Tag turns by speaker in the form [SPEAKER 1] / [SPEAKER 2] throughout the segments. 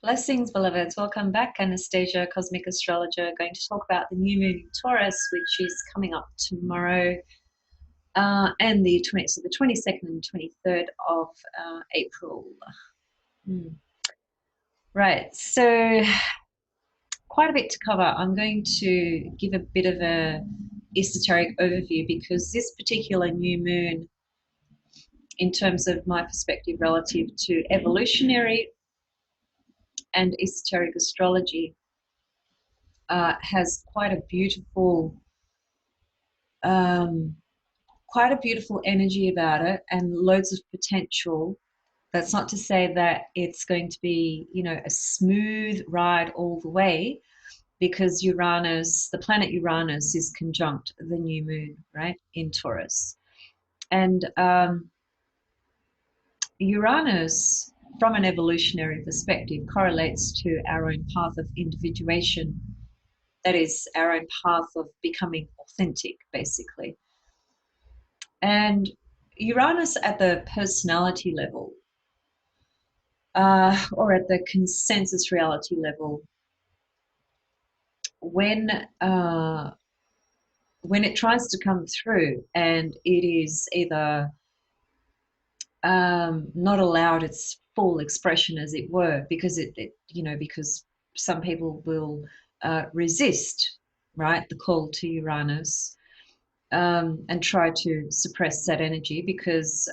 [SPEAKER 1] Blessings, beloveds. Welcome back. Anastasia, Cosmic Astrologer, going to talk about the new moon in Taurus, which is coming up tomorrow, and the 22nd and 23rd of April. Right, so quite a bit to cover. I'm going to give a bit of a esoteric overview because this particular new moon, in terms of my perspective relative to evolutionary and esoteric astrology, has quite a beautiful energy about it and loads of potential. That's not to say that it's going to be, a smooth ride all the way, because Uranus, the planet Uranus, is conjunct the new moon, right, in Taurus. And Uranus, from an evolutionary perspective, correlates to our own path of individuation. That is, our own path of becoming authentic, basically. And Uranus at the personality level, or at the consensus reality level, when it tries to come through and it is either not allowed its full expression, as it were, because because some people will resist, right, the call to Uranus, and try to suppress that energy because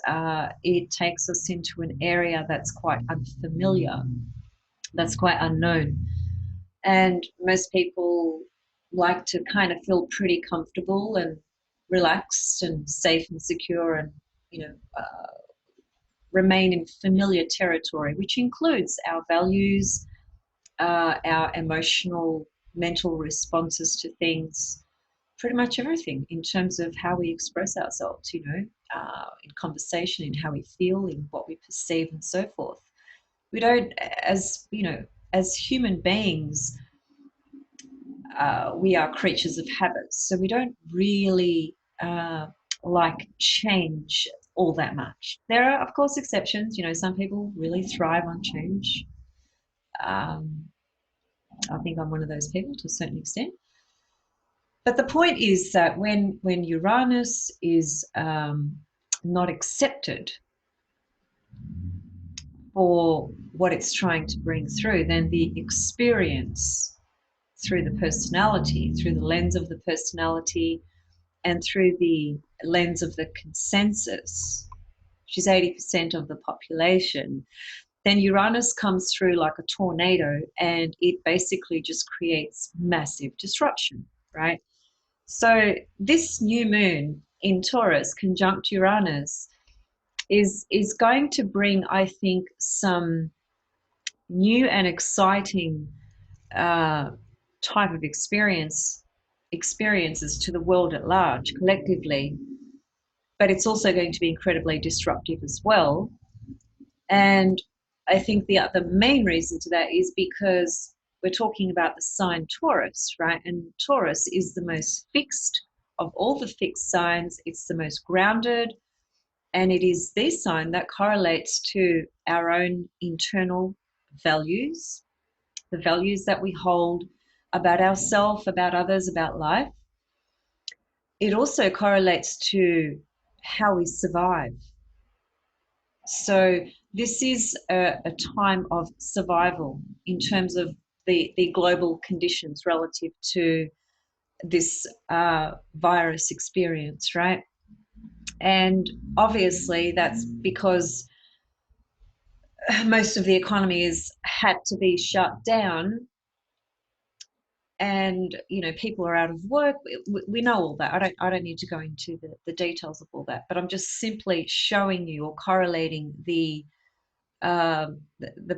[SPEAKER 1] it takes us into an area that's quite unfamiliar, that's quite unknown. And most people like to kind of feel pretty comfortable and relaxed and safe and secure and, remain in familiar territory, which includes our values, our emotional, mental responses to things, pretty much everything in terms of how we express ourselves, in conversation, in how we feel, in what we perceive, and so forth. We don't, as human beings, we are creatures of habits, so we don't really like change all that much. There are, of course, exceptions. Some people really thrive on change. I think I'm one of those people to a certain extent. But the point is that when Uranus is not accepted for what it's trying to bring through, then the experience through the personality, through the lens of the personality, and through the lens of the consensus, which is 80% of the population, then Uranus comes through like a tornado and it basically just creates massive disruption, right? So this new moon in Taurus, conjunct Uranus, is going to bring, I think, some new and exciting type of experiences to the world at large, collectively. But it's also going to be incredibly disruptive as well. And I think the main reason to that is because we're talking about the sign Taurus, right? And Taurus is the most fixed of all the fixed signs. It's the most grounded. And it is the sign that correlates to our own internal values, the values that we hold about ourselves, about others, about life. It also correlates to how we survive. So this is a time of survival in terms of the global conditions relative to this virus experience, right? And obviously that's because most of the economy has had to be shut down, and people are out of work. We know all that. I don't need to go into the details of all that, but I'm just simply showing you or correlating the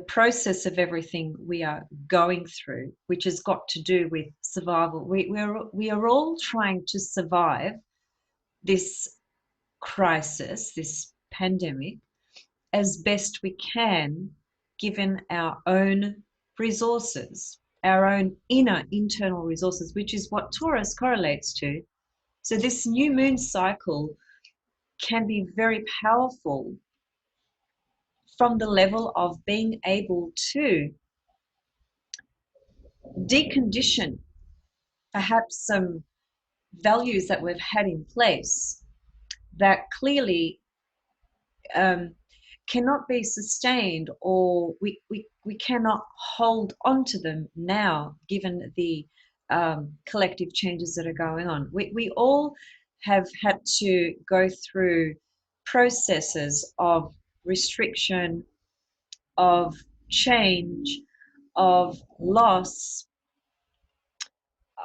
[SPEAKER 1] process of everything we are going through, which has got to do with survival. We are all trying to survive this crisis, this pandemic, as best we can, given our own resources, our own inner internal resources, which is what Taurus correlates to. So this new moon cycle can be very powerful from the level of being able to decondition perhaps some values that we've had in place that clearly cannot be sustained, or we cannot hold on to them now, given the collective changes that are going on. We all have had to go through processes of restriction, of change, of loss,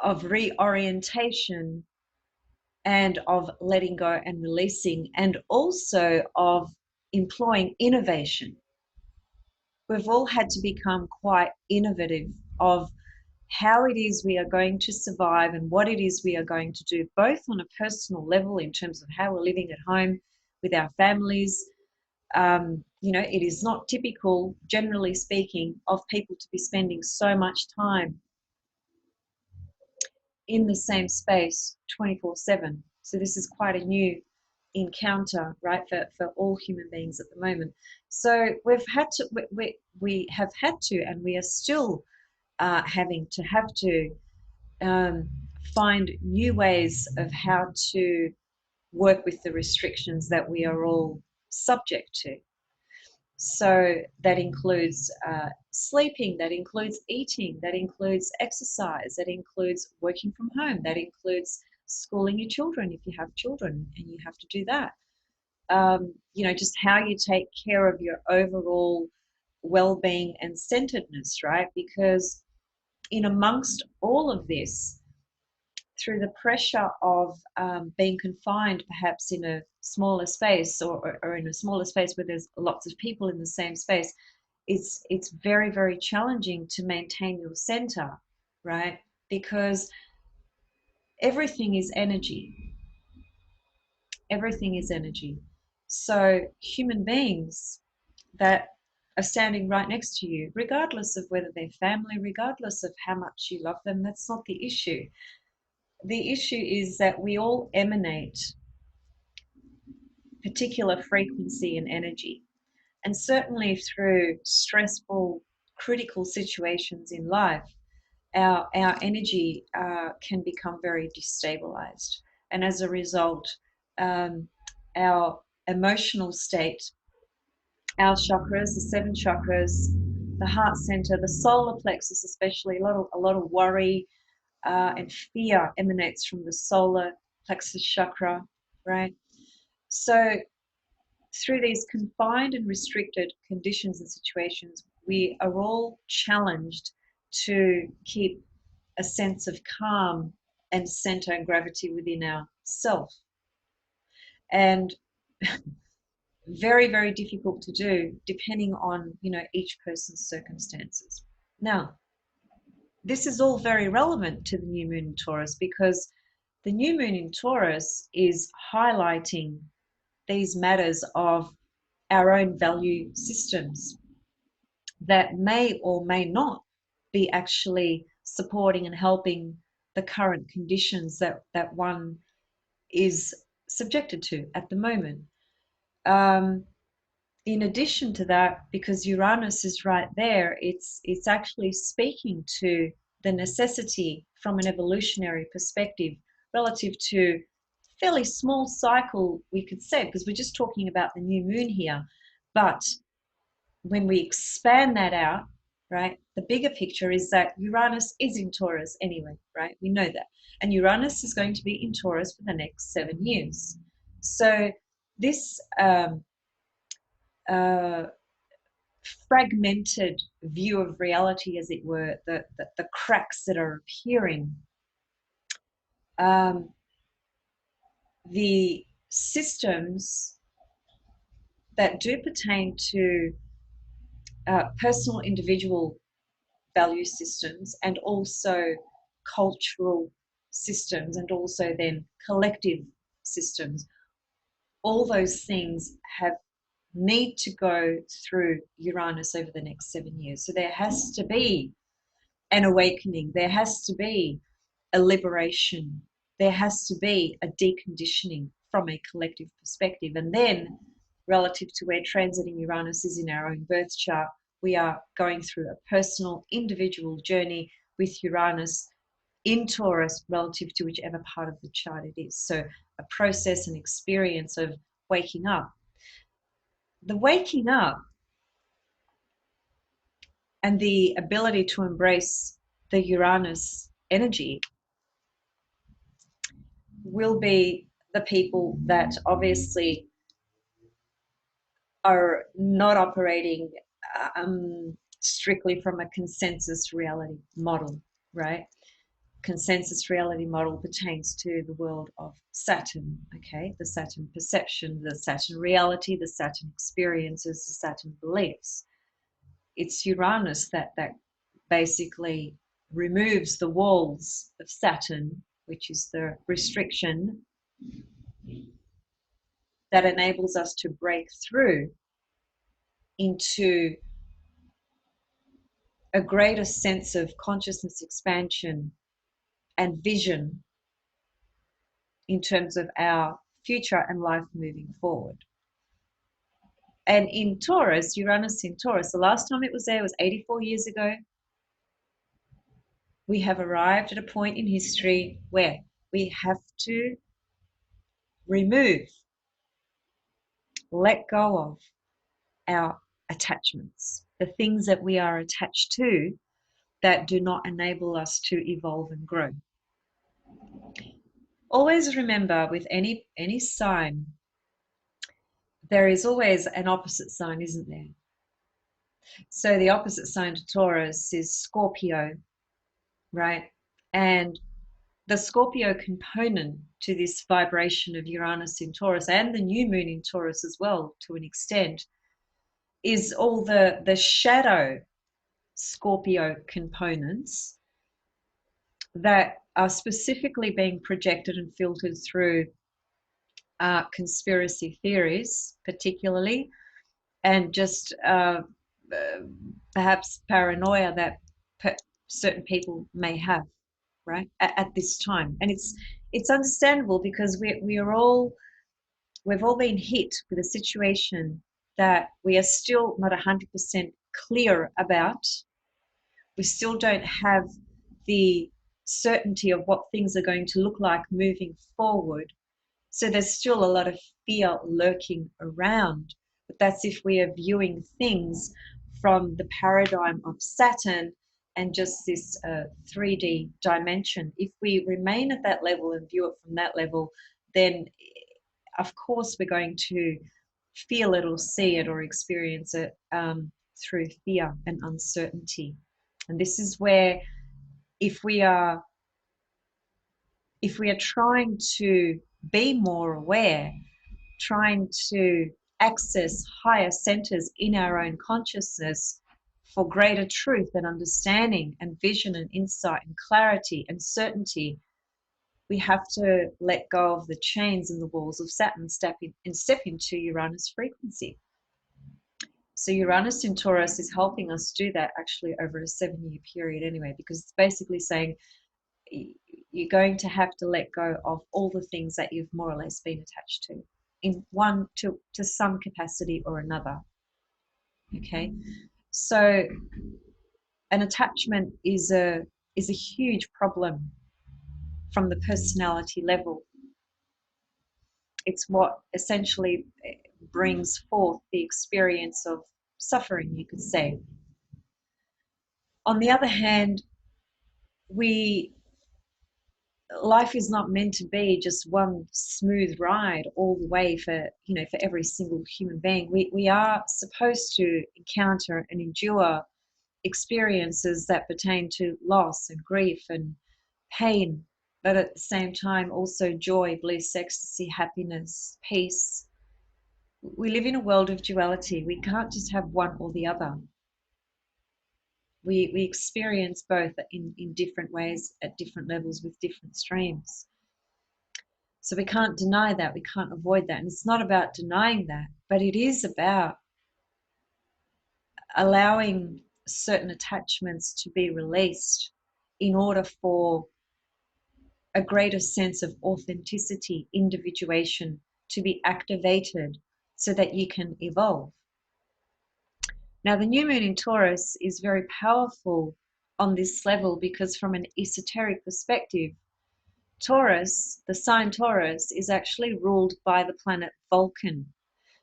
[SPEAKER 1] of reorientation, and of letting go and releasing, and also of employing innovation. We've all had to become quite innovative of how it is we are going to survive and what it is we are going to do, both on a personal level in terms of how we're living at home with our families. It is not typical, generally speaking, of people to be spending so much time in the same space 24/7. So this is quite a new encounter, right, for all human beings at the moment. So we have had to, and we are still having to um, find new ways of how to work with the restrictions that we are all subject to. So that includes sleeping, that includes eating, that includes exercise, that includes working from home, that includes schooling your children if you have children and you have to do that. Just how you take care of your overall well-being and centeredness, right? Because in amongst all of this, through the pressure of being confined perhaps in a smaller space, or in a smaller space where there's lots of people in the same space, it's very, very challenging to maintain your center, right? Because everything is energy. Everything is energy. So human beings that are standing right next to you, regardless of whether they're family, regardless of how much you love them, that's not the issue. The issue is that we all emanate particular frequency and energy. And certainly through stressful, critical situations in life, our energy can become very destabilized. And as a result, our emotional state, our chakras, the 7 chakras, the heart center, the solar plexus, especially a lot of worry and fear emanates from the solar plexus chakra, right? So through these confined and restricted conditions and situations, we are all challenged to keep a sense of calm and center and gravity within ourself. And very, very difficult to do depending on, each person's circumstances. Now, this is all very relevant to the new moon in Taurus, because the new moon in Taurus is highlighting these matters of our own value systems that may or may not be actually supporting and helping the current conditions that one is subjected to at the moment. In addition to that, because Uranus is right there, it's actually speaking to the necessity from an evolutionary perspective relative to fairly small cycle, we could say, because we're just talking about the new moon here. But when we expand that out, right, the bigger picture is that Uranus is in Taurus anyway, right? We know that. And Uranus is going to be in Taurus for the next 7 years. So this uh, fragmented view of reality, as it were, the cracks that are appearing, the systems that do pertain to personal, individual value systems, and also cultural systems, and also then collective systems, all those things need to go through Uranus over the next 7 years. So there has to be an awakening, there has to be a liberation, there has to be a deconditioning from a collective perspective. And then, relative to where transiting Uranus is in our own birth chart, we are going through a personal, individual journey with Uranus in Taurus relative to whichever part of the chart it is. So a process and experience of waking up. The waking up and the ability to embrace the Uranus energy will be the people that obviously are not operating strictly from a consensus reality model, right? Consensus reality model pertains to the world of Saturn, okay? The Saturn perception, the Saturn reality, the Saturn experiences, the Saturn beliefs. It's Uranus that basically removes the walls of Saturn, which is the restriction that enables us to break through into a greater sense of consciousness expansion and vision in terms of our future and life moving forward. And in Taurus, Uranus in Taurus, the last time it was there was 84 years ago. We have arrived at a point in history where we have to remove, let go of our attachments, the things that we are attached to that do not enable us to evolve and grow. Always remember, with any sign, there is always an opposite sign, isn't there? So the opposite sign to Taurus is Scorpio, right? And the Scorpio component to this vibration of Uranus in Taurus and the new moon in Taurus as well, to an extent, is all the shadow Scorpio components that are specifically being projected and filtered through conspiracy theories, particularly, and just perhaps paranoia that certain people may have, right, at this time. And it's understandable because we've all been hit with a situation that we are still not 100% clear about. We still don't have the certainty of what things are going to look like moving forward. So there's still a lot of fear lurking around. But that's if we are viewing things from the paradigm of Saturn and just this 3D dimension. If we remain at that level and view it from that level, then of course we're going to feel it or see it or experience it through fear and uncertainty. And this is where if we are trying to be more aware, trying to access higher centers in our own consciousness for greater truth and understanding and vision and insight and clarity and certainty, we have to let go of the chains and the walls of Saturn and step into Uranus frequency. So Uranus in Taurus is helping us do that actually over a 7-year period anyway, because it's basically saying you're going to have to let go of all the things that you've more or less been attached to in one to some capacity or another. Okay, so an attachment is a huge problem from the personality level. It's what essentially brings forth the experience of suffering, you could say. On the other hand, life is not meant to be just one smooth ride all the way for every single human being. We are supposed to encounter and endure experiences that pertain to loss and grief and pain, but at the same time also joy, bliss, ecstasy, happiness, peace. We live in a world of duality. We can't just have one or the other. We experience both in different ways at different levels with different streams. So we can't deny that, we can't avoid that. And it's not about denying that, but it is about allowing certain attachments to be released in order for a greater sense of authenticity, individuation to be activated so that you can evolve. Now, the new moon in Taurus is very powerful on this level because from an esoteric perspective, Taurus, the sign Taurus, is actually ruled by the planet Vulcan.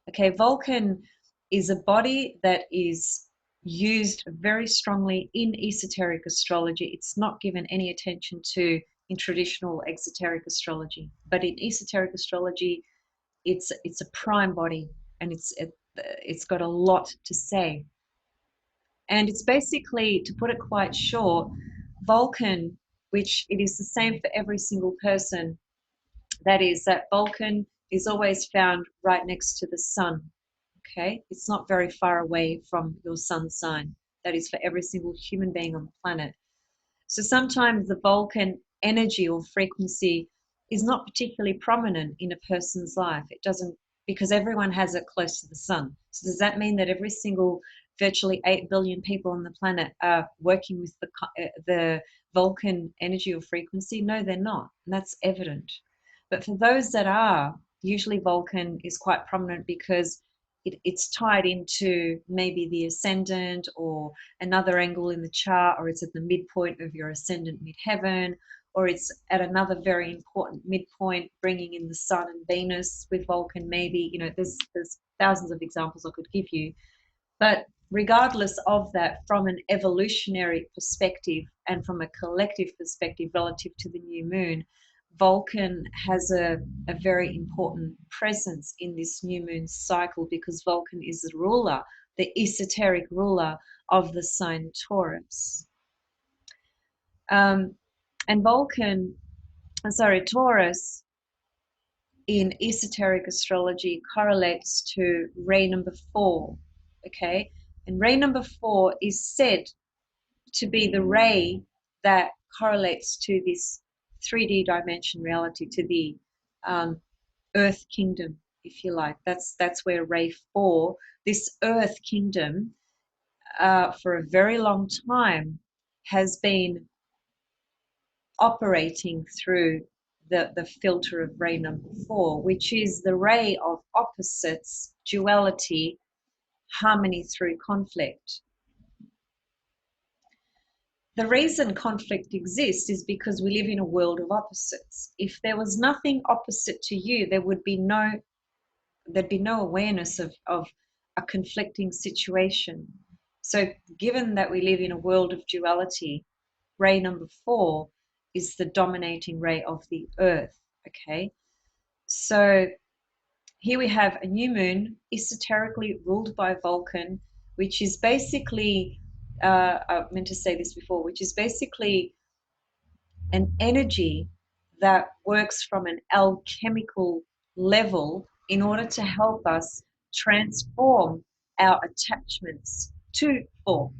[SPEAKER 1] Okay, Vulcan is a body that is used very strongly in esoteric astrology. It's not given any attention to in traditional exoteric astrology, but in esoteric astrology, it's a prime body, and it's got a lot to say. And it's basically, to put it quite short, Vulcan, which it is the same for every single person, that is that Vulcan is always found right next to the sun. Okay, it's not very far away from your sun sign. That is for every single human being on the planet. So sometimes the Vulcan energy or frequency is not particularly prominent in a person's life. It doesn't, because everyone has it close to the sun. So does that mean that every single virtually 8 billion people on the planet are working with the Vulcan energy or frequency? No, they're not. And that's evident. But for those that are, usually Vulcan is quite prominent because it's tied into maybe the ascendant or another angle in the chart, or it's at the midpoint of your ascendant midheaven, or it's at another very important midpoint, bringing in the sun and Venus with Vulcan. Maybe, there's thousands of examples I could give you. But regardless of that, from an evolutionary perspective and from a collective perspective relative to the new moon, Vulcan has a very important presence in this new moon cycle because Vulcan is the ruler, the esoteric ruler of the sign Taurus. And Taurus in esoteric astrology correlates to ray number 4, okay? And ray number 4 is said to be the ray that correlates to this 3D dimension reality, to the Earth kingdom, if you like. That's where ray 4, this Earth kingdom, for a very long time has been operating through the filter of ray number 4, which is the ray of opposites, duality, harmony through conflict. The reason conflict exists is because we live in a world of opposites. If there was nothing opposite to you, there'd be no awareness of a conflicting situation. So given that we live in a world of duality, ray number 4 is the dominating ray of the earth, okay? So here we have a new moon, esoterically ruled by Vulcan, which is basically, I meant to say this before, which is basically an energy that works from an alchemical level in order to help us transform our attachments to form.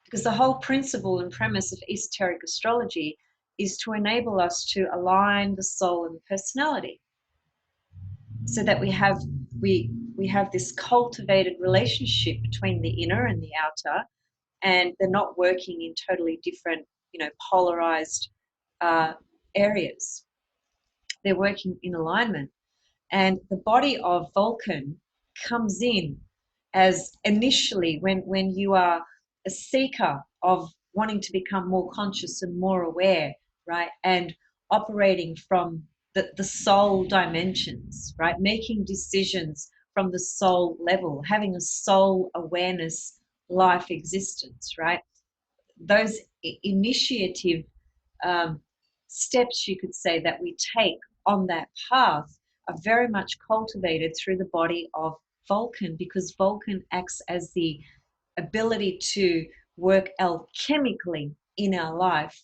[SPEAKER 1] Because the whole principle and premise of esoteric astrology is to enable us to align the soul and the personality so that we have this cultivated relationship between the inner and the outer, and they're not working in totally different, polarized areas. They're working in alignment. And the body of Vulcan comes in as initially when you are a seeker of wanting to become more conscious and more aware, right? And operating from the soul dimensions, right? Making decisions from the soul level, having a soul awareness life existence, right? Those initiative steps, you could say, that we take on that path are very much cultivated through the body of Vulcan, because Vulcan acts as the ability to work alchemically in our life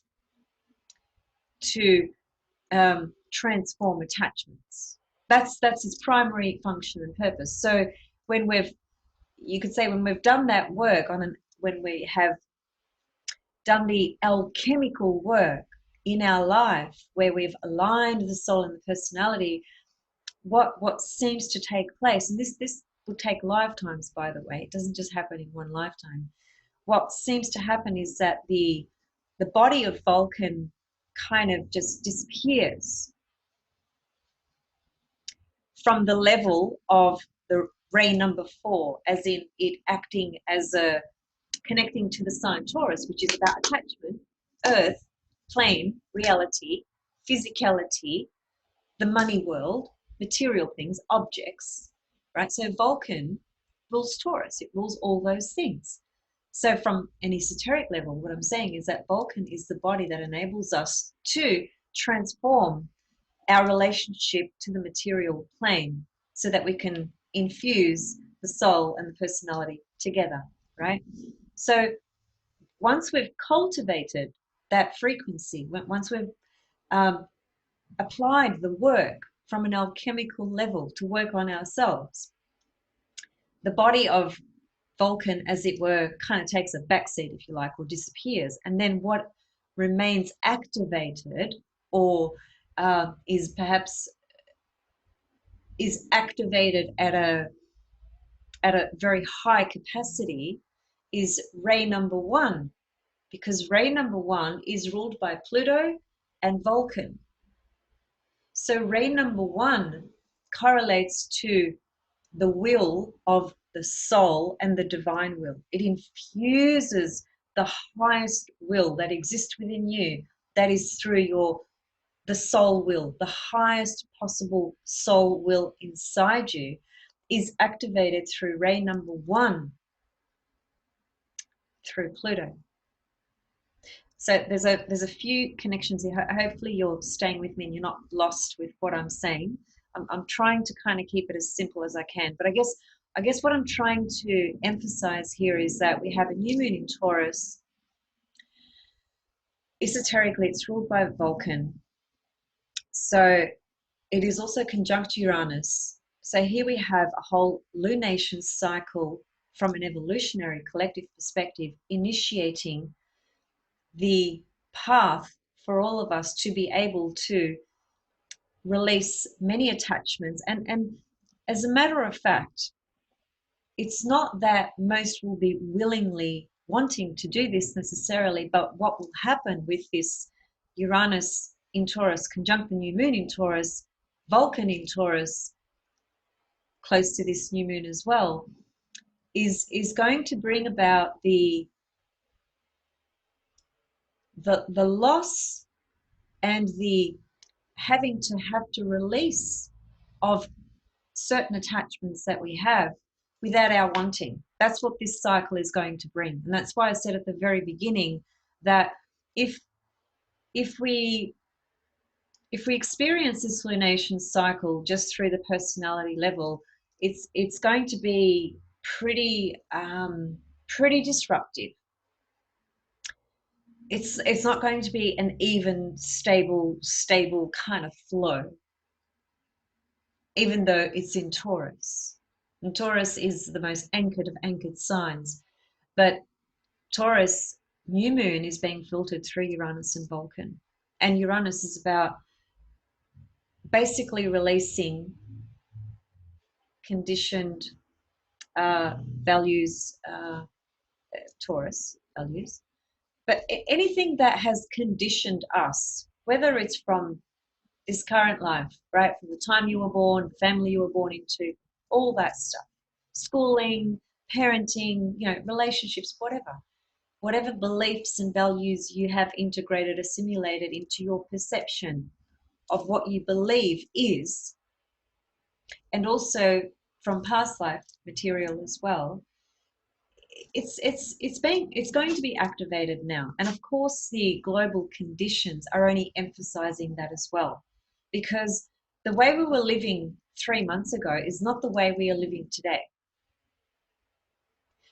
[SPEAKER 1] to transform attachments. That's its primary function and purpose. So when we've done that work when we have done the alchemical work in our life, where we've aligned the soul and the personality, what seems to take place, and this will take lifetimes, by the way, it doesn't just happen in one lifetime. What seems to happen is that the body of Vulcan kind of just disappears from the level of the ray number 4, as in it acting as a connecting to the sign Taurus, which is about attachment, earth, plane, reality, physicality, the money world, material things, objects, right? So Vulcan rules Taurus. It rules all those things. So from an esoteric level, what I'm saying is that Vulcan is the body that enables us to transform our relationship to the material plane so that we can infuse the soul and the personality together, right? So once we've cultivated that frequency, once we've applied the work from an alchemical level to work on ourselves, the body of Vulcan, as it were, kind of takes a backseat, if you like, or disappears. And then what remains activated or is perhaps is activated at a very high capacity is ray number one, because ray number one is ruled by Pluto and Vulcan. So ray number one correlates to the will of the soul and the divine will. It infuses the highest will that exists within you, that is through the soul will, the highest possible soul will inside you is activated through ray number one, through Pluto. So there's a few connections here. Hopefully you're staying with me and you're not lost with what I'm saying. I'm trying to kind of keep it as simple as I can, but I guess what I'm trying to emphasize here is that we have a new moon in Taurus. Esoterically, it's ruled by Vulcan. So it is also conjunct Uranus. So here we have a whole lunation cycle from an evolutionary collective perspective, initiating the path for all of us to be able to release many attachments. And as a matter of fact, it's not that most will be willingly wanting to do this necessarily, but what will happen with this Uranus in Taurus, conjunct the new moon in Taurus, Vulcan in Taurus, close to this new moon as well, is going to bring about the loss and the having to release of certain attachments that we have without our wanting. That's what this cycle is going to bring. And that's why I said at the very beginning that if we experience this lunation cycle just through the personality level, it's going to be pretty disruptive. It's not going to be an even, stable kind of flow, even though it's in Taurus. And Taurus is the most anchored of anchored signs. But Taurus new moon is being filtered through Uranus and Vulcan. And Uranus is about basically releasing conditioned values, Taurus values. But anything that has conditioned us, whether it's from this current life, right, from the time you were born, the family you were born into, all that stuff, schooling, parenting, relationships, whatever beliefs and values you have integrated, assimilated into your perception of what you believe is, and also from past life material as well, it's going to be activated now. And of course the global conditions are only emphasizing that as well, because the way we were living 3 months ago is not the way we are living today.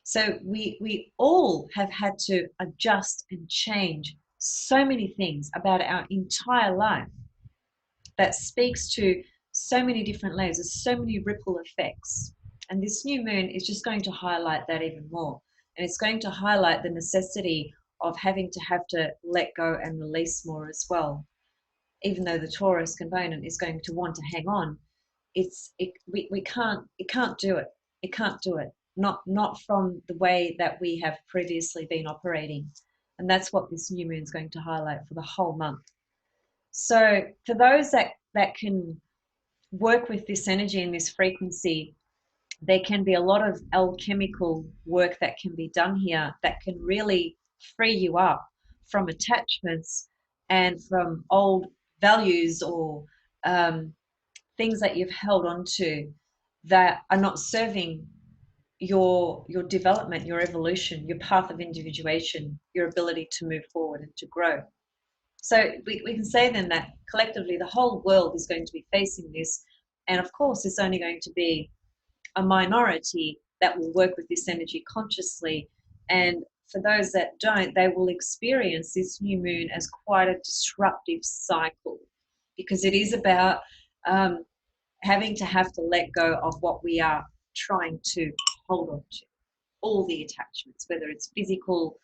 [SPEAKER 1] So we all have had to adjust and change so many things about our entire life that speaks to so many different layers. There's so many ripple effects. And this new moon is just going to highlight that even more. And it's going to highlight the necessity of having to let go and release more as well. Even though the Taurus component is going to want to hang on, it can't do it. It can't do it. Not from the way that we have previously been operating. And that's what this new moon is going to highlight for the whole month. So for those that can work with this energy and this frequency there can be a lot of alchemical work that can be done here that can really free you up from attachments and from old values or things that you've held on to that are not serving your development, your evolution, your path of individuation, your ability to move forward and to grow. So we can say then that collectively the whole world is going to be facing this. And of course, it's only going to be a minority that will work with this energy consciously. And for those that don't, they will experience this new moon as quite a disruptive cycle, because it is about having to have to let go of what we are trying to hold on to, all the attachments, whether it's physical,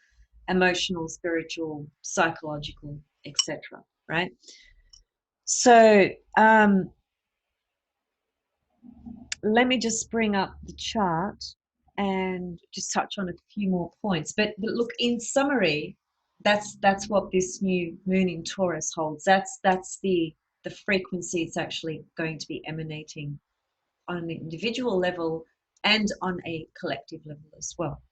[SPEAKER 1] emotional, spiritual, psychological, etc. Right? So let me just bring up the chart and just touch on a few more points. But look, in summary, that's what this new moon in Taurus holds. That's the frequency it's actually going to be emanating on an individual level and on a collective level as well.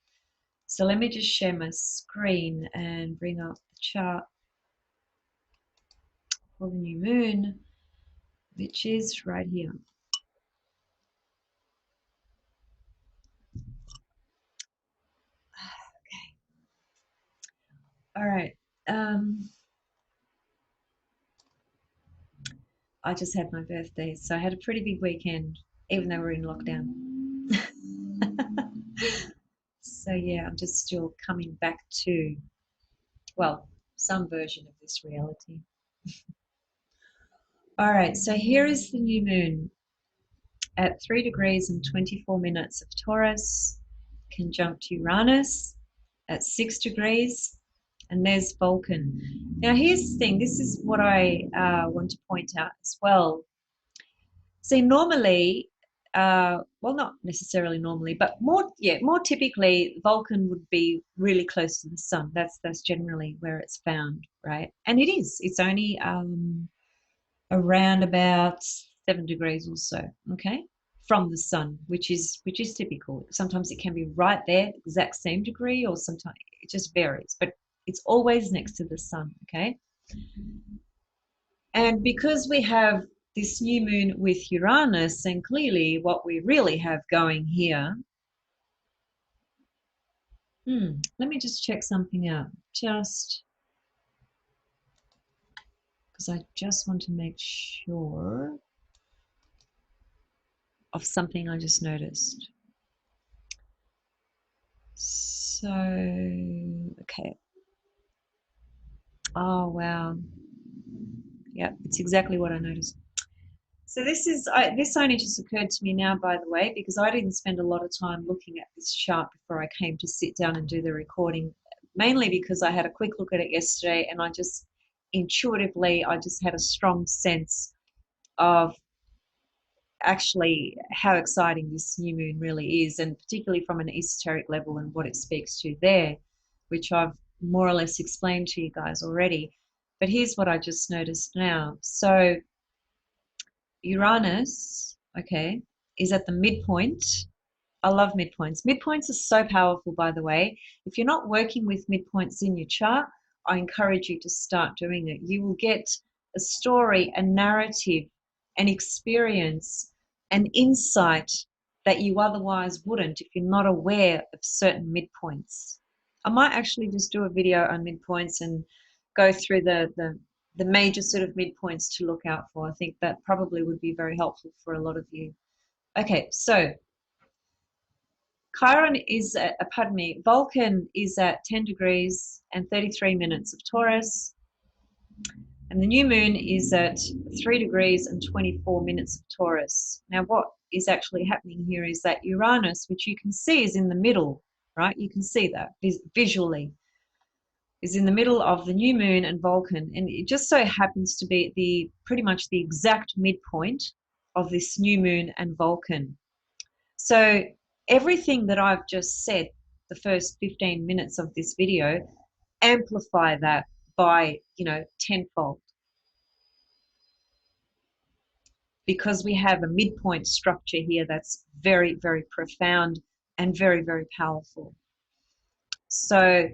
[SPEAKER 1] So let me just share my screen and bring up the chart for the new moon, which is right here. All right. I just had my birthday, so I had a pretty big weekend, even though we're in lockdown. So yeah, I'm just still coming back to, well, some version of this reality. All right, so here is the new moon at 3 degrees and 24 minutes of Taurus, conjunct Uranus at 6 degrees, and there's Vulcan. Now, here's the thing. This is what I want to point out as well. See, normally, well, not necessarily normally, but more typically, Vulcan would be really close to the sun. That's generally where it's found, right? And it is. It's only around about 7 degrees or so, okay, from the sun, which is typical. Sometimes it can be right there, exact same degree, or sometimes it just varies, but it's always next to the sun, okay? And because we have this new moon with Uranus, and clearly what we really have going here, let me just check something out, just because I just want to make sure of something I just noticed. So, okay. Oh, wow. Yeah, it's exactly what I noticed. So this only just occurred to me now, by the way, because I didn't spend a lot of time looking at this chart before I came to sit down and do the recording, mainly because I had a quick look at it yesterday and I just intuitively, I just had a strong sense of actually how exciting this new moon really is, and particularly from an esoteric level and what it speaks to there, which I've more or less explained to you guys already. But here's what I just noticed now. So Uranus, okay, is at the midpoint. I love midpoints. Midpoints are so powerful, by the way. If you're not working with midpoints in your chart, I encourage you to start doing it. You will get a story, a narrative, an experience, an insight that you otherwise wouldn't if you're not aware of certain midpoints. I might actually just do a video on midpoints and go through the major sort of midpoints to look out for. I think that probably would be very helpful for a lot of you. Okay, so Chiron is at, pardon me, Vulcan is at 10 degrees and 33 minutes of Taurus, and the new moon is at 3 degrees and 24 minutes of Taurus. Now, what is actually happening here is that Uranus, which you can see is in the middle, right? You can see that visually, is in the middle of the new moon and Vulcan, and it just so happens to be pretty much the exact midpoint of this new moon and Vulcan. So everything that I've just said, the first 15 minutes of this video, amplify that by, tenfold. because we have a midpoint structure here that's very, very profound and very, very powerful. So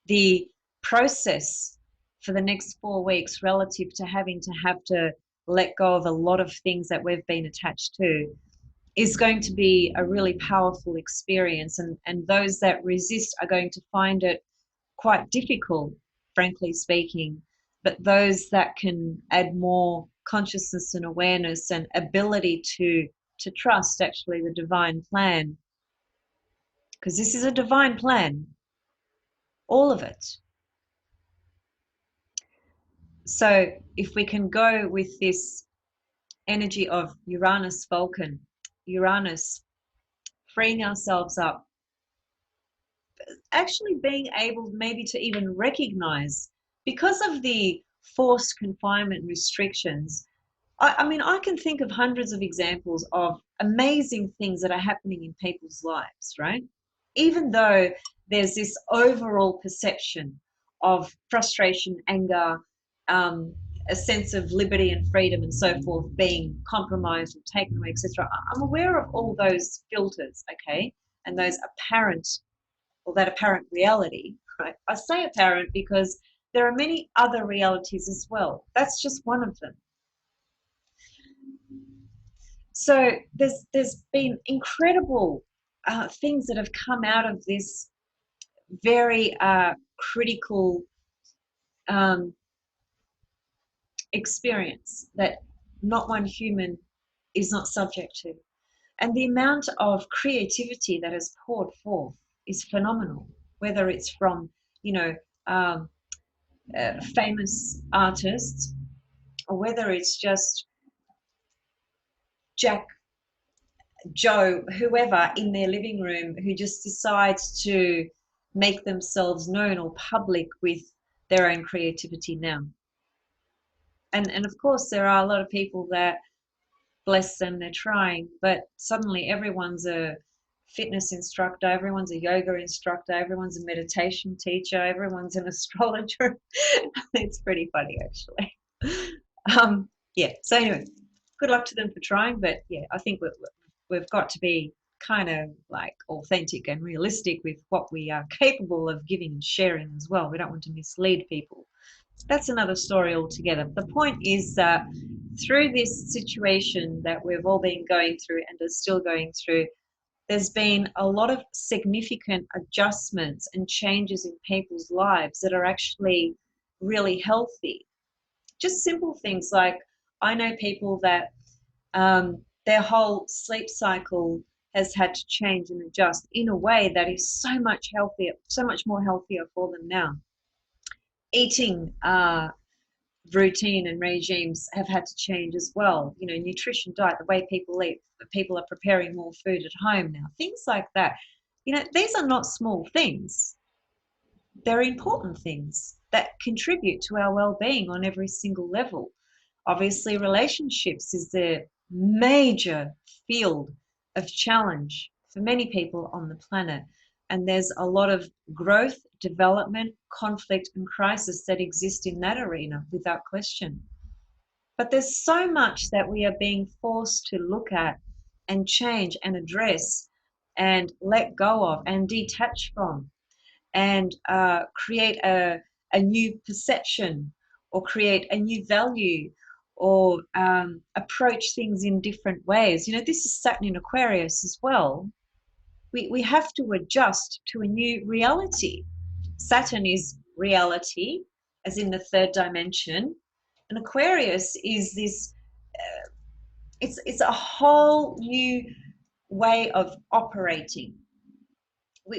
[SPEAKER 1] the process for the next 4 weeks relative to having to have to let go of a lot of things that we've been attached to is going to be a really powerful experience. And those that resist are going to find it quite difficult, frankly speaking. But those that can add more consciousness and awareness and ability to trust actually the divine plan, because this is a divine plan, all of it. So if we can go with this energy of Uranus Vulcan, Uranus, freeing ourselves up, actually being able maybe to even recognize, because of the forced confinement restrictions, I mean, I can think of hundreds of examples of amazing things that are happening in people's lives, right? Even though there's this overall perception of frustration, anger, a sense of liberty and freedom and so forth being compromised or taken away, etc. I'm aware of all those filters, okay, and those apparent, or that apparent reality, right? I say apparent because there are many other realities as well. That's just one of them. So there's been incredible things that have come out of this very critical um, experience that not one human is not subject to. And the amount of creativity that has poured forth is phenomenal, whether it's from, you know, um, famous artists, or whether it's just Jack, Joe, whoever in their living room who just decides to make themselves known or public with their own creativity now. And of course, there are a lot of people that, bless them, they're trying, but suddenly everyone's a fitness instructor, everyone's a yoga instructor, everyone's a meditation teacher, everyone's an astrologer. It's pretty funny, actually. Yeah, so anyway, good luck to them for trying, but yeah, I think we've got to be kind of like authentic and realistic with what we are capable of giving and sharing as well. We don't want to mislead people. That's another story altogether. The point is that through this situation that we've all been going through and are still going through, there's been a lot of significant adjustments and changes in people's lives that are actually really healthy. Just simple things like, I know people that their whole sleep cycle has had to change and adjust in a way that is so much healthier, so much more healthier for them now. Eating routine and regimes have had to change as well. You know, nutrition, diet, the way people eat, people are preparing more food at home now, things like that. You know, these are not small things. They're important things that contribute to our well-being on every single level. Obviously, relationships is the major field of challenge for many people on the planet. And there's a lot of growth, development, conflict, and crisis that exist in that arena without question. But there's so much that we are being forced to look at and change and address and let go of and detach from, and create a new perception, or create a new value, or approach things in different ways. You know, this is Saturn in Aquarius as well. We have to adjust to a new reality. Saturn is reality, as in the third dimension, and Aquarius is this, it's a whole new way of operating.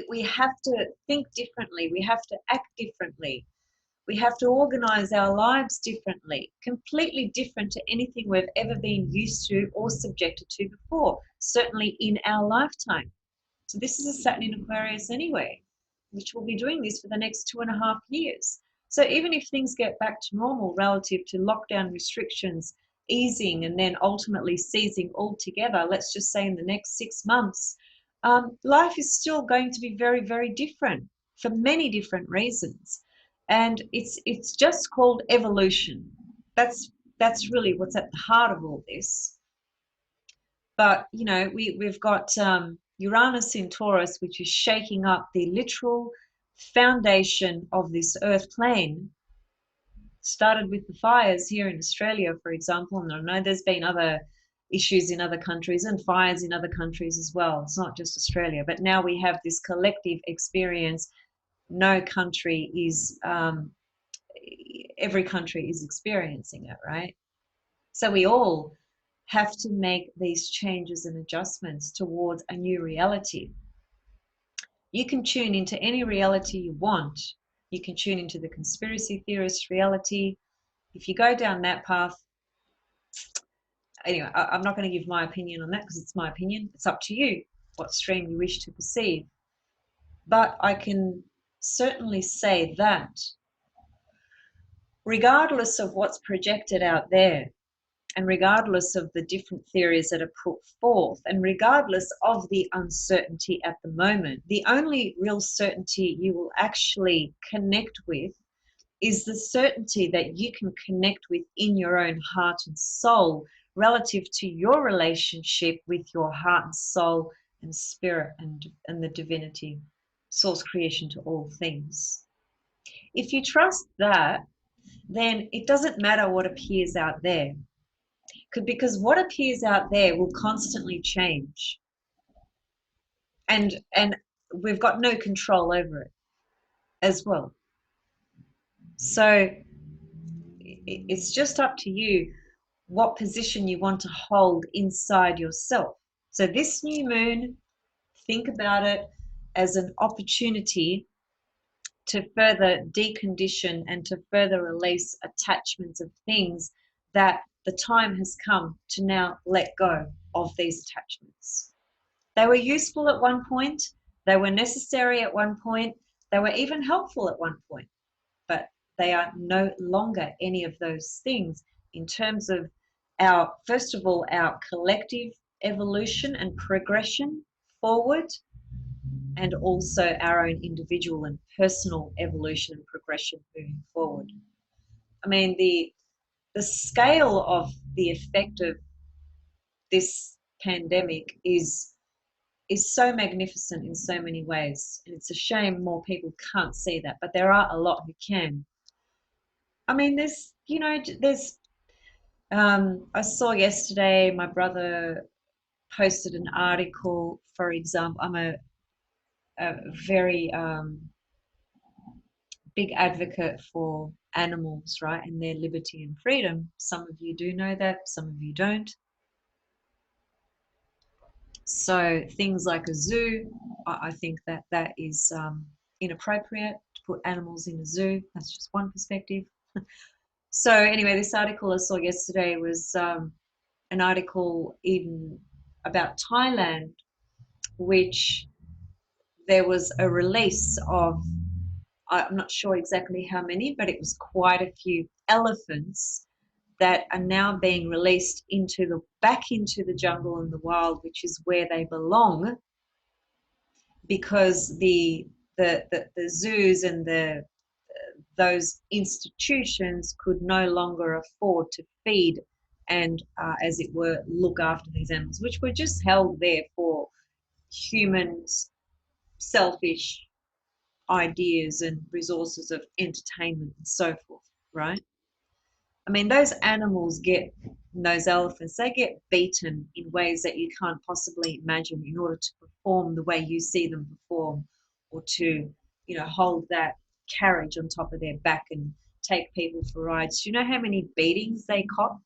[SPEAKER 1] We have to think differently, we have to act differently, we have to organize our lives differently, completely different to anything we've ever been used to or subjected to before, certainly in our lifetime. So this is a Saturn in Aquarius anyway, which will be doing this for the next 2.5 years. So even if things get back to normal relative to lockdown restrictions easing and then ultimately ceasing altogether, let's just say in the next 6 months, life is still going to be very, very different for many different reasons. And it's just called evolution. That's really what's at the heart of all this. But you know, we've got Uranus in Taurus, which is shaking up the literal foundation of this earth plane. Started with the fires here in Australia, for example, and I know there's been other issues in other countries and fires in other countries as well. It's not just Australia, but now we have this collective experience. No country is, every country is experiencing it, right? So we all have to make these changes and adjustments towards a new reality. You can tune into any reality you want. You can tune into the conspiracy theorist reality. If you go down that path, anyway, I'm not going to give my opinion on that because it's my opinion. It's up to you what stream you wish to perceive. But I can certainly say that regardless of what's projected out there, and regardless of the different theories that are put forth, and regardless of the uncertainty at the moment, the only real certainty you will actually connect with is the certainty that you can connect with in your own heart and soul relative to your relationship with your heart and soul and spirit and the divinity, source creation to all things. If you trust that, then it doesn't matter what appears out there, because what appears out there will constantly change, and we've got no control over it as well. So it's just up to you what position you want to hold inside yourself. So this new moon, think about it as an opportunity to further decondition and to further release attachments of things that the time has come to now let go of these attachments. They were useful at one point, they were necessary at one point, they were even helpful at one point, but they are no longer any of those things in terms of our, first of all, our collective evolution and progression forward, and also our own individual and personal evolution and progression moving forward. I mean, the scale of the effect of this pandemic is so magnificent in so many ways, and it's a shame more people can't see that, but there are a lot who can. I mean, there's, you know, there's I saw yesterday my brother posted an article, for example. I'm a very big advocate for animals, right, and their liberty and freedom. Some of you do know that, some of you don't. So things like a zoo, I think that that is inappropriate to put animals in a zoo. That's just one perspective. So anyway, this article I saw yesterday was an article even about Thailand, which there was a release of, I'm not sure exactly how many, but it was quite a few elephants that are now being released back into the jungle and the wild, which is where they belong, because the zoos and those institutions could no longer afford to feed and, as it were, look after these animals, which were just held there for humans' selfish ideas and resources of entertainment and so forth, right? I mean, those animals get, those elephants, they get beaten in ways that you can't possibly imagine in order to perform the way you see them perform, or to, you know, hold that carriage on top of their back and take people for rides. Do you know how many beatings they cop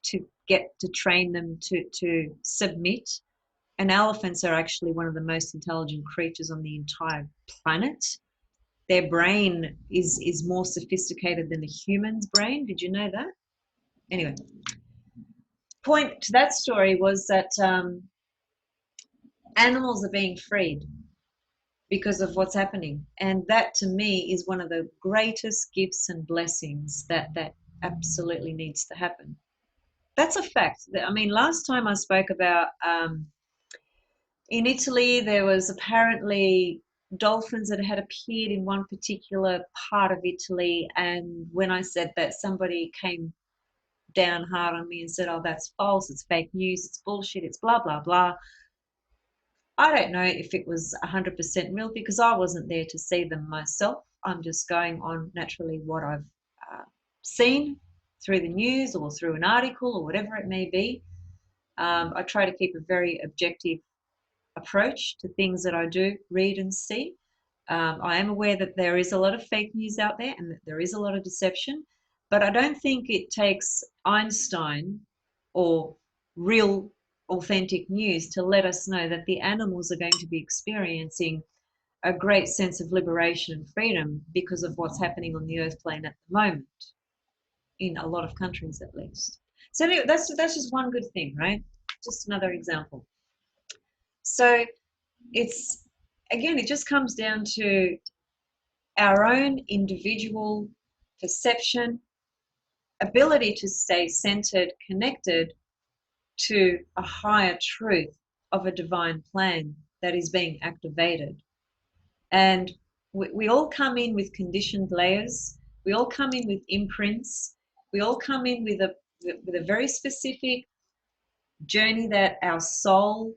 [SPEAKER 1] to get to train them to submit? And elephants are actually one of the most intelligent creatures on the entire planet. Their brain is more sophisticated than a human's brain. Did you know that? Anyway, point to that story was that animals are being freed because of what's happening, and that to me is one of the greatest gifts and blessings that absolutely needs to happen. That's a fact. I mean, last time I spoke about in Italy, there was apparently dolphins that had appeared in one particular part of Italy, and when I said that, somebody came down hard on me and said, oh, that's false, it's fake news, it's bullshit, it's blah, blah, blah. I don't know if it was 100% real because I wasn't there to see them myself. I'm just going on naturally what I've seen through the news or through an article or whatever it may be. I try to keep a very objective approach to things that I do read and see. I am aware that there is a lot of fake news out there and that there is a lot of deception, but I don't think it takes Einstein or real authentic news to let us know that the animals are going to be experiencing a great sense of liberation and freedom because of what's happening on the earth plane at the moment, in a lot of countries at least. So anyway, that's just one good thing, right? Just another example. So it's, again, it just comes down to our own individual perception, ability to stay centered, connected to a higher truth of a divine plan that is being activated. And we all come in with conditioned layers. We all come in with imprints. We all come in with a very specific journey that our soul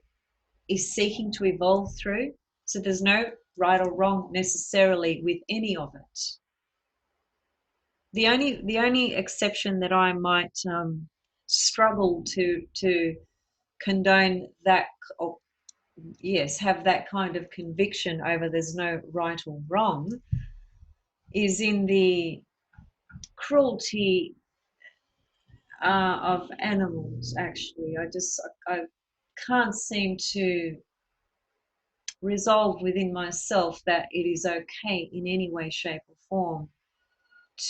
[SPEAKER 1] is seeking to evolve through. So there's no right or wrong necessarily with any of it. The only exception that I might struggle to condone that, or yes, have that kind of conviction over there's no right or wrong, is in the cruelty of animals. Actually, I can't seem to resolve within myself that it is okay in any way, shape, or form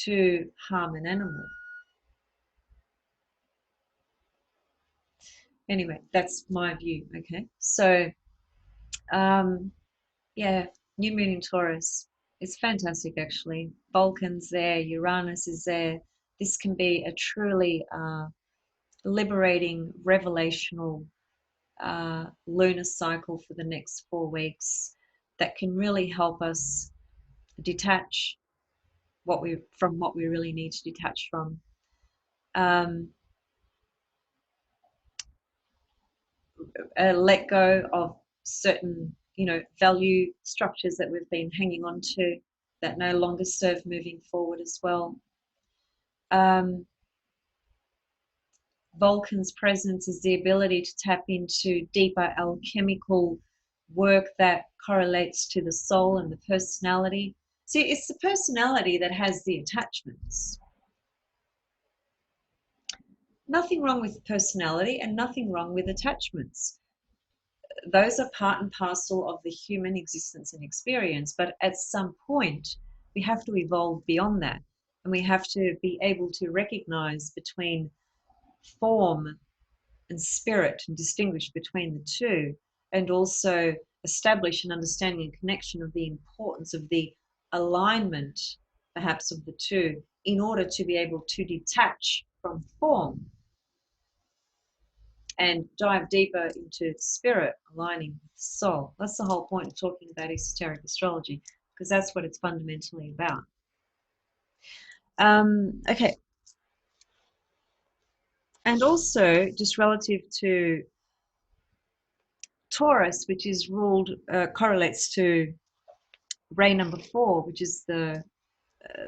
[SPEAKER 1] to harm an animal. Anyway, that's my view. Okay, so yeah, new moon in Taurus. It's fantastic, actually. Vulcan's there, Uranus is there. This can be a truly liberating, revelational lunar cycle for the next 4 weeks that can really help us detach from what we really need to detach from. Let go of certain, value structures that we've been hanging on to that no longer serve moving forward as well. Vulcan's presence is the ability to tap into deeper alchemical work that correlates to the soul and the personality. See, it's the personality that has the attachments. Nothing wrong with personality and nothing wrong with attachments. Those are part and parcel of the human existence and experience, but at some point we have to evolve beyond that, and we have to be able to recognize between form and spirit and distinguish between the two, and also establish an understanding and connection of the importance of the alignment perhaps of the two in order to be able to detach from form and dive deeper into spirit, aligning with the soul. That's the whole point of talking about esoteric astrology, because that's what it's fundamentally about. Okay. And also, just relative to Taurus, which is ruled, correlates to ray number 4, which is the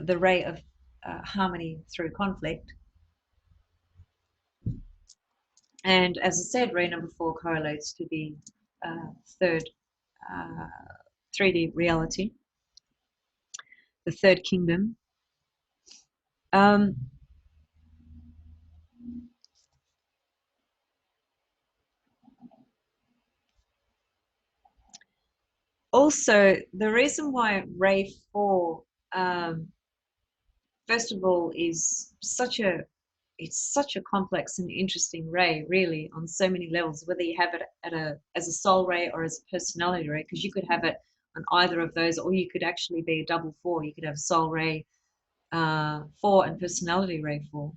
[SPEAKER 1] ray of harmony through conflict. And as I said, ray number 4 correlates to the third 3D reality, the third kingdom. Also, the reason why ray 4, first of all, is it's such a complex and interesting ray, really, on so many levels, whether you have it as a soul ray or as a personality ray, because you could have it on either of those, or you could actually be a double 4. You could have soul ray 4 and personality ray 4.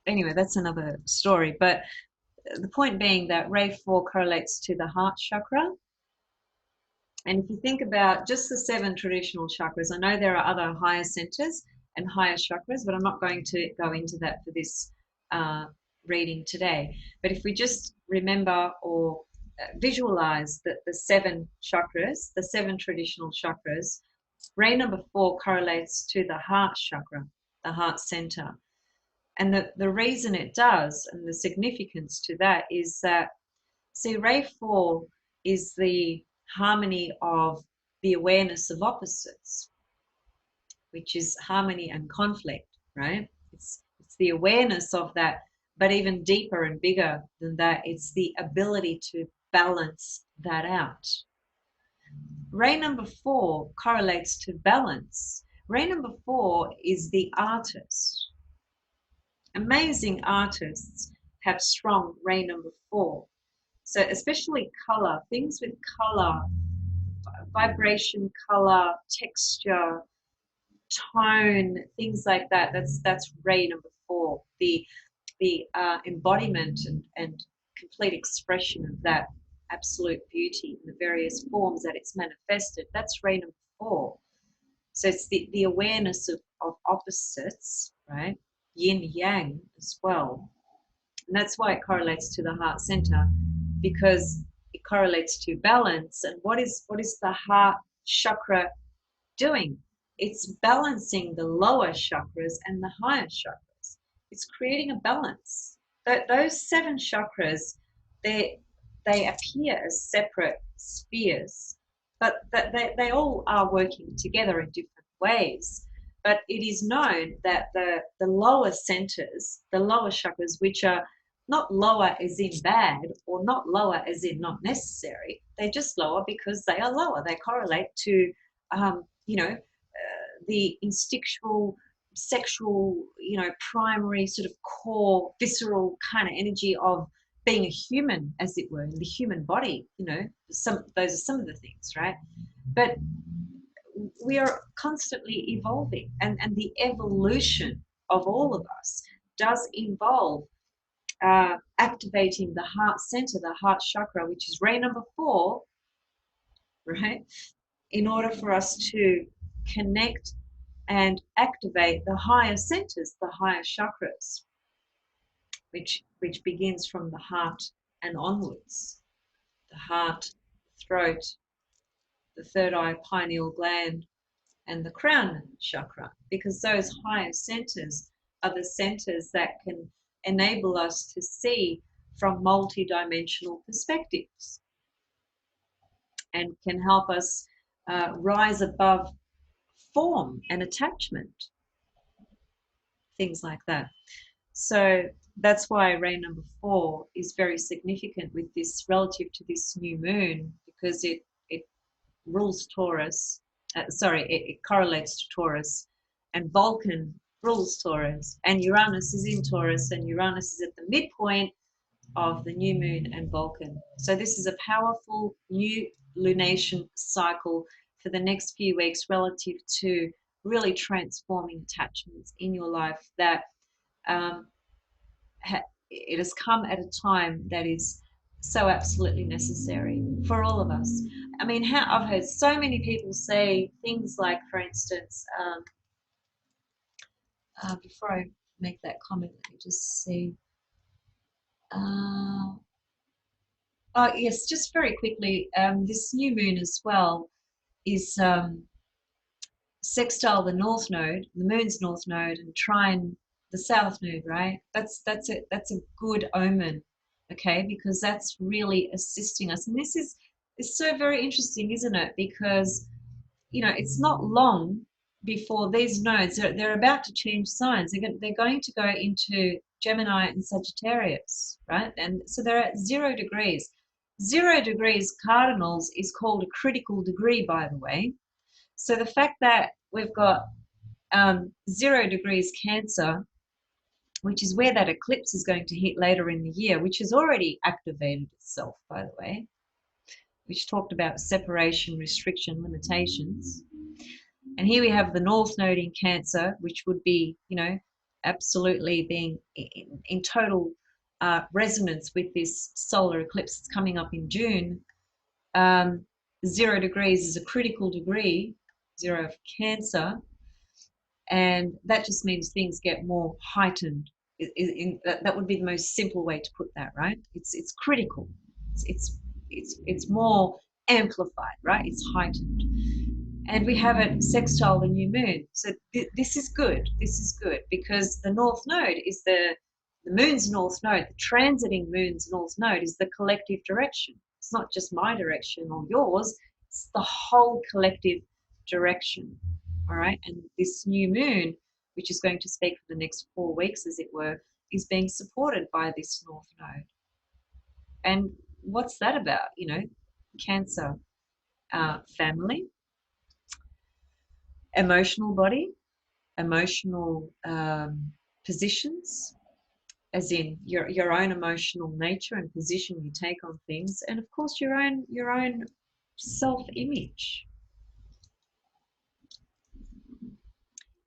[SPEAKER 1] Anyway, that's another story. But the point being that ray 4 correlates to the heart chakra. And if you think about just the 7 traditional chakras, I know there are other higher centers, and higher chakras, but I'm not going to go into that for this reading today. But if we just remember or visualize that the 7 chakras, the 7 traditional chakras, ray number 4 correlates to the heart chakra, the heart center. And the reason it does, and the significance to that, is that, see, ray 4 is the harmony of the awareness of opposites, which is harmony and conflict, right? It's the awareness of that, but even deeper and bigger than that, it's the ability to balance that out. Ray number 4 correlates to balance. Ray number 4 is the artist. Amazing artists have strong ray number 4. So especially color, things with color, vibration, color, texture, tone, things like that. That's ray number 4. The embodiment and complete expression of that absolute beauty in the various forms that it's manifested. That's ray number 4. So it's the awareness of opposites, right? Yin yang as well. And that's why it correlates to the heart center, because it correlates to balance. And what is the heart chakra doing? It's balancing the lower chakras and the higher chakras. It's creating a balance. Those 7 chakras, they appear as separate spheres, but they all are working together in different ways. But it is known that the lower centers, the lower chakras, which are not lower as in bad or not lower as in not necessary, they're just lower because they are lower. They correlate to, the instinctual, sexual, primary sort of core, visceral kind of energy of being a human, as it were, in the human body. Those are some of the things, right? But we are constantly evolving, and the evolution of all of us does involve activating the heart center, the heart chakra, which is ray number 4, right? In order for us to connect and activate the higher centers, the higher chakras, which begins from the heart and onwards. The heart, throat, the third eye, pineal gland, and the crown chakra, because those higher centers are the centers that can enable us to see from multi-dimensional perspectives and can help us rise above form and attachment, things like that. So that's why ray number 4 is very significant with this, relative to this new moon, because it rules Taurus. It correlates to Taurus, and Vulcan rules Taurus, and Uranus is in Taurus, and Uranus is at the midpoint of the new moon and Vulcan. So this is a powerful new lunation cycle for the next few weeks, relative to really transforming attachments in your life. That it has come at a time that is so absolutely necessary for all of us. I mean, I've heard so many people say things like, for instance, before I make that comment, let me just see. Oh, yes, just very quickly, this new moon as well is sextile the north node, the moon's north node, and trine the south node, right? That's a good omen, okay? Because that's really assisting us. And this is so very interesting, isn't it? Because, it's not long before these nodes, they're about to change signs. They're going to go into Gemini and Sagittarius, right? And so they're at 0 degrees. 0 degrees cardinals is called a critical degree, by the way. So the fact that we've got 0 degrees Cancer, which is where that eclipse is going to hit later in the year, which has already activated itself, by the way, which talked about separation, restriction, limitations. And here we have the North Node in Cancer, which would be, absolutely being in total resonance with this solar eclipse that's coming up in June. 0 degrees is a critical degree, 0 of Cancer. And that just means things get more heightened. That would be the most simple way to put that, right? It's critical. It's more amplified, right? It's heightened. And we have it sextile the new moon. So this is good. This is good because the north node is the moon's north node. The transiting moon's north node is the collective direction. It's not just my direction or yours. It's the whole collective direction. All right. And this new moon, which is going to speak for the next 4 weeks, as it were, is being supported by this north node. And what's that about? You know, Cancer, family, emotional body, emotional positions, as in your own emotional nature and position you take on things, and of course your own self-image.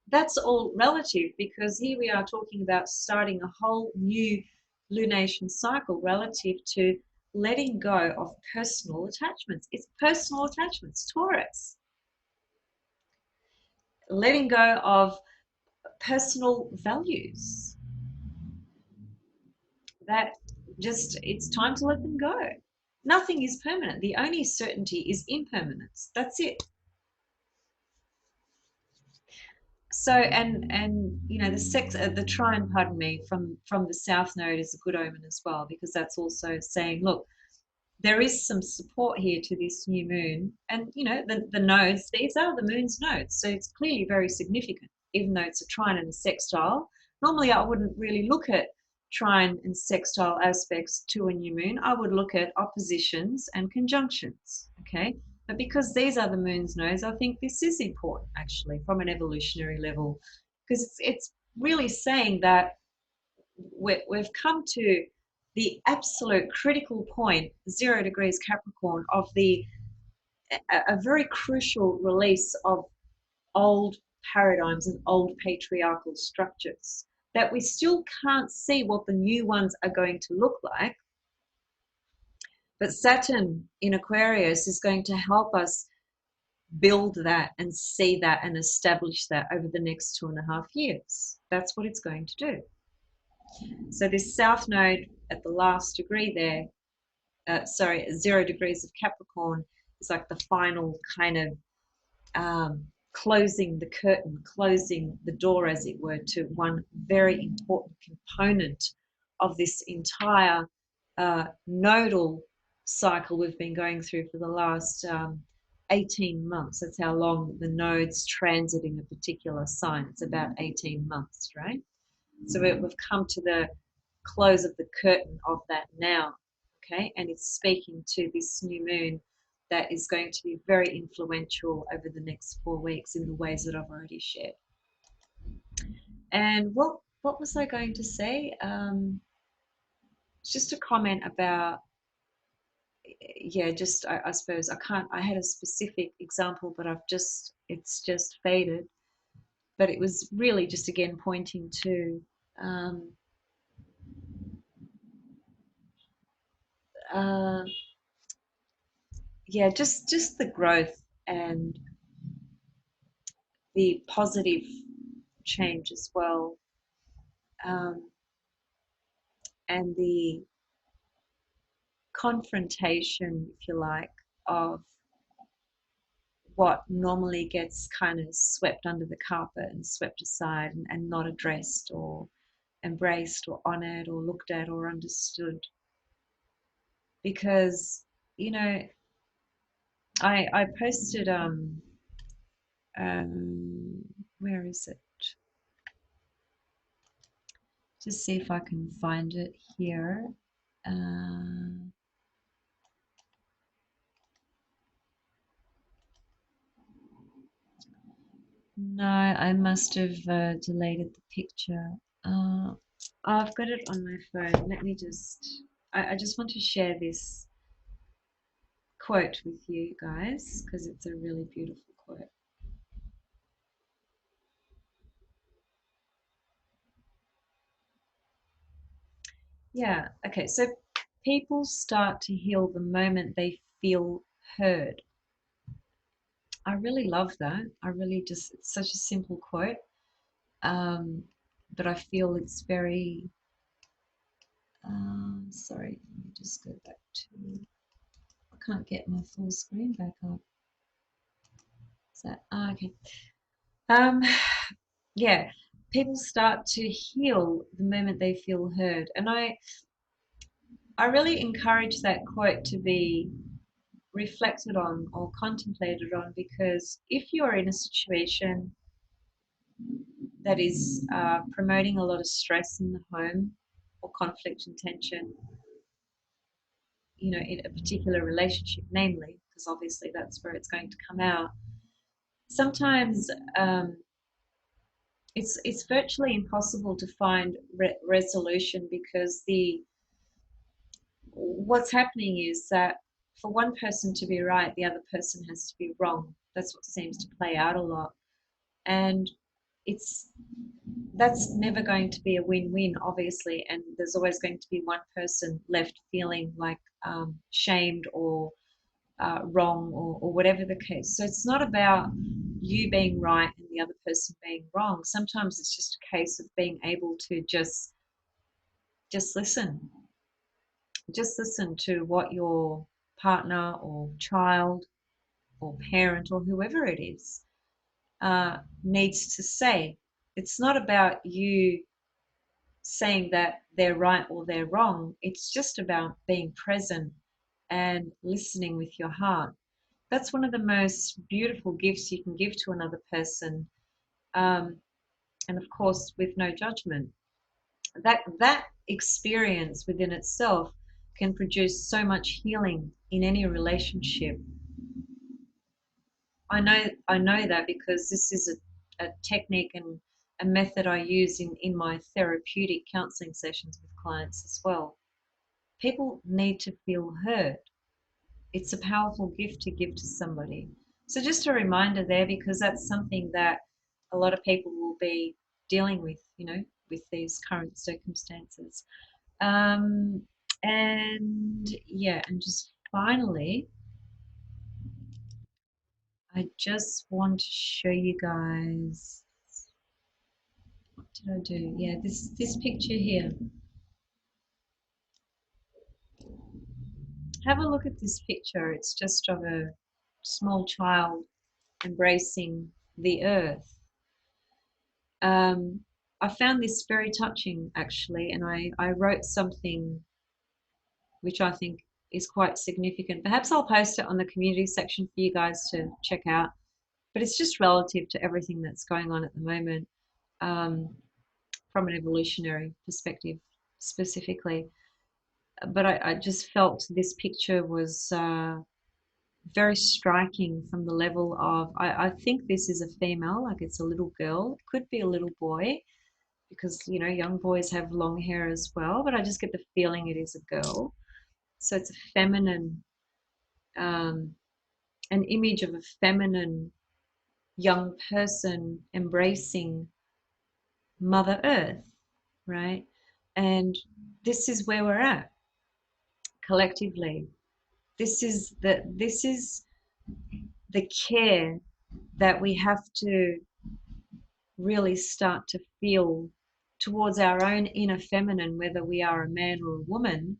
[SPEAKER 1] That's all relative because here we are talking about starting a whole new lunation cycle relative to letting go of personal attachments. It's personal attachments, Taurus. Letting go of personal values. That just, it's time to let them go. Nothing is permanent. The only certainty is impermanence. That's it. So, and you know, the trine, pardon me, from the south node is a good omen as well, because that's also saying, look, there is some support here to this new moon, and you know, the nodes, these are the moon's nodes, so it's clearly very significant, even though it's a trine and a sextile. Normally, I wouldn't really look at trine and sextile aspects to a new moon. I would look at oppositions and conjunctions, okay? But because these are the moon's nodes, I think this is important actually from an evolutionary level, because it's really saying that we've come to the absolute critical point, 0 degrees Capricorn, of a very crucial release of old paradigms and old patriarchal structures that we still can't see what the new ones are going to look like. But Saturn in Aquarius is going to help us build that and see that and establish that over the next 2.5 years. That's what it's going to do. So this south node at the last degree there, 0 degrees of Capricorn, is like the final kind of closing the curtain, closing the door, as it were, to one very important component of this entire nodal cycle we've been going through for the last 18 months. That's how long the nodes transit in a particular sign. It's about 18 months, right? So we've come to the close of the curtain of that now, okay? And it's speaking to this new moon that is going to be very influential over the next 4 weeks in the ways that I've already shared. And what was I going to say? Just a comment about, yeah, just I suppose I had a specific example, but it's just faded. But it was really just again pointing to yeah, just the growth and the positive change as well, and the confrontation, if you like, of what normally gets kind of swept under the carpet and swept aside and not addressed or embraced or honored or looked at or understood. Because, you know, I posted where is it? Just see if I can find it here. No, I must have deleted the picture. I've got it on my phone. Let me just, I just want to share this quote with you guys because it's a really beautiful quote. Yeah, okay, so people start to heal the moment they feel heard. I really love that. I really just, it's such a simple quote. But I feel it's very, sorry, let me just go back to, I can't get my full screen back up. Is that, okay. Um, yeah, people start to heal the moment they feel heard. And I really encourage that quote to be reflected on or contemplated on, because if you're in a situation that is promoting a lot of stress in the home or conflict and tension, you know, in a particular relationship, namely, because obviously that's where it's going to come out. Sometimes it's virtually impossible to find resolution, because the what's happening is that for one person to be right, the other person has to be wrong. That's what seems to play out a lot, and it's that's never going to be a win-win, obviously, and there's always going to be one person left feeling like shamed or wrong, or whatever the case. So it's not about you being right and the other person being wrong. Sometimes it's just a case of being able to just listen, just listen to what your partner or child or parent or whoever it is needs to say. It's not about you saying that they're right or they're wrong. It's just about being present and listening with your heart. That's one of the most beautiful gifts you can give to another person. Um, and of course, with no judgment. That experience within itself can produce so much healing in any relationship. I know that because this is a technique and a method I use in my therapeutic counseling sessions with clients as well. People need to feel heard. It's a powerful gift to give to somebody. So just a reminder there, because that's something that a lot of people will be dealing with, you know, with these current circumstances. Um, and yeah, and just finally, I just want to show you guys, what did I do? Yeah, this picture here. Have a look at this picture. It's just of a small child embracing the earth. I found this very touching, actually, and I wrote something which I think is quite significant. Perhaps I'll post it on the community section for you guys to check out. But it's just relative to everything that's going on at the moment, um, from an evolutionary perspective specifically. But I just felt this picture was very striking from the level of, I think this is a female, like it's a little girl. It could be a little boy, because you know young boys have long hair as well, but I just get the feeling it is a girl. So it's a feminine, um, an image of a feminine young person embracing Mother Earth, right? And this is where we're at collectively. This is the care that we have to really start to feel towards our own inner feminine, whether we are a man or a woman,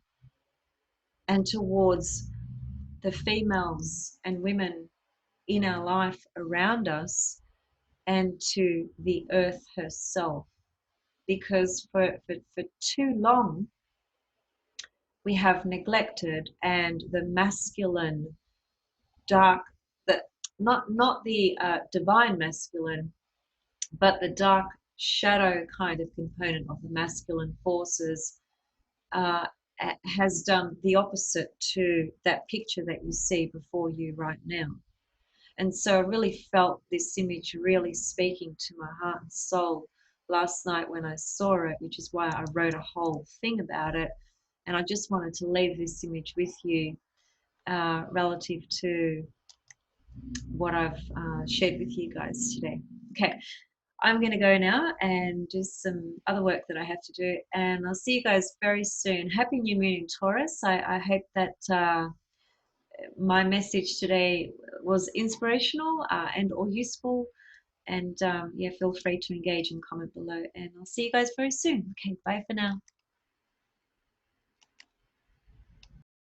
[SPEAKER 1] and towards the females and women in our life around us, and to the earth herself. Because for too long, we have neglected, and the masculine, dark, the not the divine masculine, but the dark shadow kind of component of the masculine forces uh, has done the opposite to that picture that you see before you right now. And so I really felt this image really speaking to my heart and soul last night when I saw it, which is why I wrote a whole thing about it. And I just wanted to leave this image with you, relative to what I've shared with you guys today. Okay, I'm going to go now and do some other work that I have to do, and I'll see you guys very soon. Happy New Moon in Taurus. I hope that my message today was inspirational and or useful. And yeah, feel free to engage and comment below. And I'll see you guys very soon. Okay, bye for now.